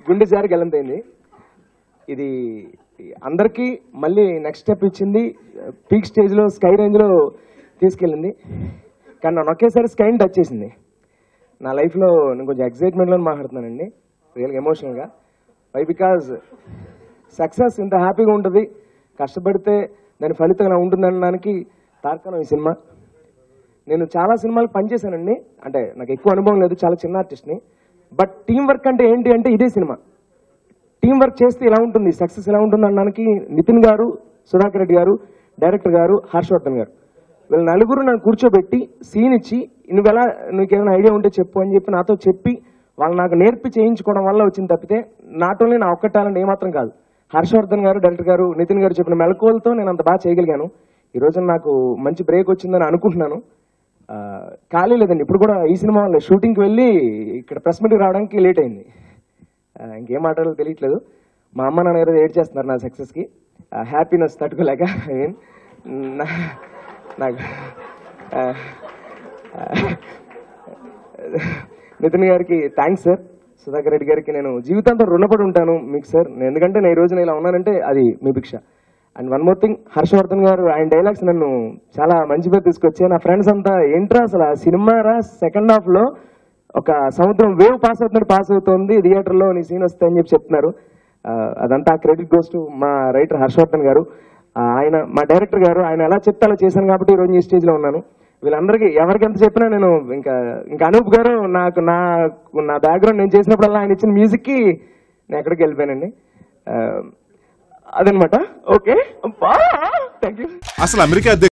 గుండె జారి గల్లంతైంది. ఇది అందరికీ మళ్ళీ నెక్స్ట్ స్టెప్ ఇచ్చింది, పీక్ స్టేజ్లో స్కై రేంజ్లో తీసుకెళ్ళింది. కానీ నన్ను ఒకేసారి స్కైని టచ్ చేసింది. నా లైఫ్లో నేను కొంచెం ఎక్సైట్మెంట్లో మాట్లాడుతున్నానండి, రియల్గా ఎమోషనల్గా. వై బికాజ్ సక్సెస్ ఇంత హ్యాపీగా ఉంటుంది, కష్టపడితే దాని ఫలితం ఇలా ఉంటుందనడానికి తార్కాణం ఈ సినిమా. నేను చాలా సినిమాలు పనిచేశానండి, అంటే నాకు ఎక్కువ అనుభవం లేదు, చాలా చిన్న ఆర్టిస్ట్ని. బట్ టీం వర్క్ అంటే ఏంటి అంటే ఇదే సినిమా. టీం వర్క్ చేస్తే ఇలా ఉంటుంది, సక్సెస్ ఎలా ఉంటుంది అనడానికి నితిన్ గారు, సుధాకర్ రెడ్డి గారు, డైరెక్టర్ గారు, హర్షవర్ధన్ గారు, వీళ్ళ నలుగురు నన్ను కూర్చోబెట్టి సీన్ ఇచ్చి నీకేమైనా ఐడియా ఉంటే చెప్పు అని చెప్పి నాతో చెప్పి వాళ్ళు నాకు నేర్పి చేయించుకోవడం వల్ల వచ్చింది తప్పితే నాట్ ఓన్లీ నా ఒక్క టాలెంట్ ఏమాత్రం కాదు. హర్షవర్ధన్ గారు, డైరెక్టర్ గారు, నితిన్ గారు చెప్పిన మెలకువలతో నేను అంత బాగా చేయగలిగాను. ఈ రోజు నాకు మంచి బ్రేక్ వచ్చిందని అనుకుంటున్నాను. ఖాళీ లేదండి, ఇప్పుడు కూడా ఈ సినిమా వల్ల షూటింగ్కి వెళ్ళి ఇక్కడ ప్రెస్ మీట్కి రావడానికి లేట్ అయింది. ఇంకేం మాట్లాడాలో తెలియట్లేదు. మా అమ్మ నాన్న ఏదో ఏడ్ చేస్తున్నారు నా సక్సెస్కి, హ్యాపీనెస్ తట్టుకోలేక. నాకు నితిన్ గారికి థ్యాంక్స్ సార్, సుధాకర్ రెడ్డి గారికి నేను జీవితాంతం రుణపడి ఉంటాను మీకు సార్, ఎందుకంటే నేను ఈ రోజున ఇలా ఉన్నానంటే అది మీ భిక్ష. And one more thing, Harshavardhan గారు ఆయన డైలాగ్స్ నన్ను చాలా మంచి పేరు తీసుకొచ్చాయి. నా ఫ్రెండ్స్ అంతా ఏంట్రా అసలు ఆ సినిమా సెకండ్ హాఫ్లో ఒక సముద్రం వేవ్ పాస్ అవుతుంది థియేటర్లో నీ సీన్ వస్తాయని చెప్పి చెప్తున్నారు. అదంతా క్రెడిట్ గోస్ టు మా రైటర్ హర్షవర్ధన్ గారు. ఆయన మా డైరెక్టర్ గారు, ఆయన ఎలా చెప్తే అలా చేశాను కాబట్టి ఈరోజు ఈ స్టేజ్లో ఉన్నాను. వీళ్ళందరికీ ఎవరికి ఎంత చెప్పినా నేను ఇంకా అనూప్ గారు నాకు నా బ్యాక్గ్రౌండ్ నేను చేసినప్పుడల్లా ఆయన ఇచ్చిన మ్యూజిక్కి నేను ఎక్కడికి వెళ్ళిపోయానండి. అదనమాట. Okay, thank you. అసలు అమెరికా